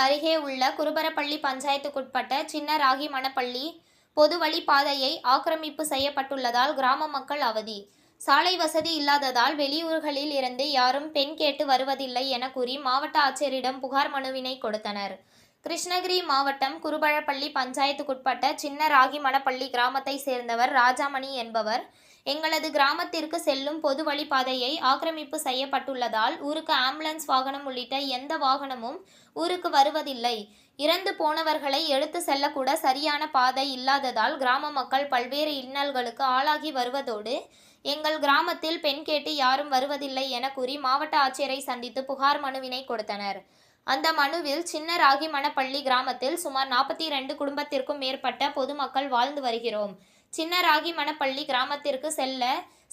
அருகே உள்ள குருபரப்பள்ளி பஞ்சாயத்துக்குட்பட்ட சின்ன ராகிமணப்பள்ளி பொது வழி பாதையை ஆக்கிரமிப்பு செய்யப்பட்டுள்ளதால் கிராம மக்கள் அவதி. சாலை வசதி இல்லாததால் வெளியூர்களில் இருந்து யாரும் பெண் கேட்டு வருவதில்லை என கூறி மாவட்ட ஆட்சியரிடம் புகார் மனுவினை கொடுத்தனர். கிருஷ்ணகிரி மாவட்டம் குருபரப்பள்ளி பஞ்சாயத்துக்குட்பட்ட சின்ன ராகிமணப்பள்ளி கிராமத்தை சேர்ந்தவர் ராஜாமணி என்பவர், எங்களது கிராமத்திற்கு செல்லும் பொது வழிப்பாதையை ஆக்கிரமிப்பு செய்யப்பட்டுள்ளதால் ஊருக்கு ஆம்புலன்ஸ் வாகனம் உள்ளிட்ட எந்த வாகனமும் ஊருக்கு வருவதில்லை. இறந்து போனவர்களை எடுத்து செல்லக்கூட சரியான பாதை இல்லாததால் கிராம மக்கள் பல்வேறு இன்னல்களுக்கு ஆளாகி வருவதோடு எங்கள் கிராமத்தில் பெண் கேட்டு யாரும் வருவதில்லை என கூறி மாவட்ட ஆட்சியரை சந்தித்து புகார் மனுவினை கொடுத்தனர். அந்த மனுவில் சின்ன ராகிமணப்பள்ளி கிராமத்தில் சுமார் 42 குடும்பத்திற்கும் மேற்பட்ட பொதுமக்கள் வாழ்ந்து வருகிறோம். சின்ன ராகிமணப்பள்ளி கிராமத்திற்கு செல்ல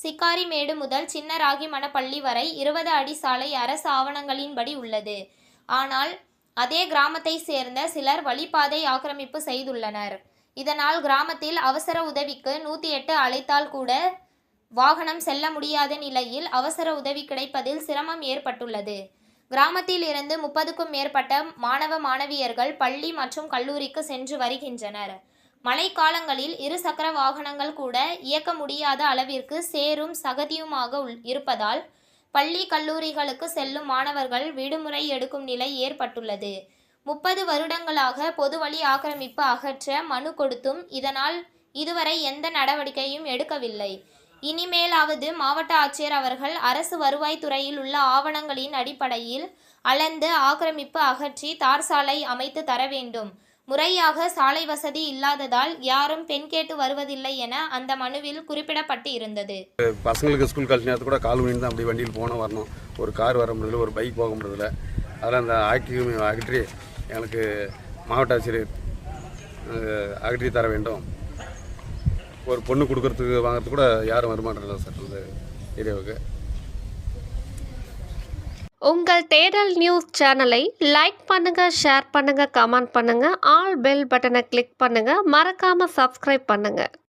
சிக்காரிமேடு முதல் சின்ன ராகிமணப்பள்ளி வரை 20 அடி சாலை அரசு ஆவணங்களின்படி உள்ளது. ஆனால் அதே கிராமத்தை சேர்ந்த சிலர் வழிபாதை ஆக்கிரமிப்பு செய்துள்ளனர். இதனால் கிராமத்தில் அவசர உதவிக்கு 108 அழைத்தால் கூட வாகனம் செல்ல முடியாத நிலையில் அவசர உதவி கிடைப்பதில் சிரமம் ஏற்பட்டுள்ளது. கிராமத்தில் இருந்து 30க்கும் மேற்பட்ட மாணவ மாணவியர்கள் பள்ளி மற்றும் கல்லூரிக்கு சென்று வருகின்றனர். மழைக்காலங்களில் 2 சக்கர வாகனங்கள் கூட இயக்க முடியாத அளவிற்கு சேரும் சகதியுமாக இருப்பதால் பள்ளி கல்லூரிகளுக்கு செல்லும் மாணவர்கள் விடுமுறை எடுக்கும் நிலை ஏற்பட்டுள்ளது. 30 வருடங்களாக பொது வழி ஆக்கிரமிப்பு அகற்ற மனு கொடுத்தும் இதனால் இதுவரை எந்த நடவடிக்கையும் எடுக்கவில்லை. இனிமேலாவது மாவட்ட ஆட்சியர் அவர்கள் அரசு வருவாய்த்துறையில் உள்ள ஆவணங்களின் அடிப்படையில் அளந்து ஆக்கிரமிப்பு அகற்றி தார் சாலை அமைத்து தர வேண்டும். முறையாக சாலை வசதி இல்லாததால் யாரும் பெண் கேட்டு வருவதில்லை என அந்த மனுவில் குறிப்பிடப்பட்டு இருந்தது. பசங்களுக்கு ஸ்கூல் கழிச்ச நேரத்து கூட கால் மணி தான் அப்படி வண்டியில் போனால் வரணும். ஒரு கார் வர முடியல, ஒரு பைக் போக முடியல. அதெல்லாம் அந்த அகற்றி எனக்கு மாவட்ட ஆட்சியர் அகற்றி தர வேண்டும். ஒரு பொண்ணு கொடுக்கறதுக்கு வாங்கிறதுக்கு கூட யாரும் வரமாட்டாங்க சார் அந்த ஏரியாவுக்கு. உங்கள் தேடல் நியூஸ் சேனலை லைக் பண்ணுங்க, ஷேர் பண்ணுங்க, கமெண்ட் பண்ணுங்க, ஆல் பெல் பட்டனை கிளிக் பண்ணுங்க, மறக்காம சப்ஸ்கிரைப் பண்ணுங்க.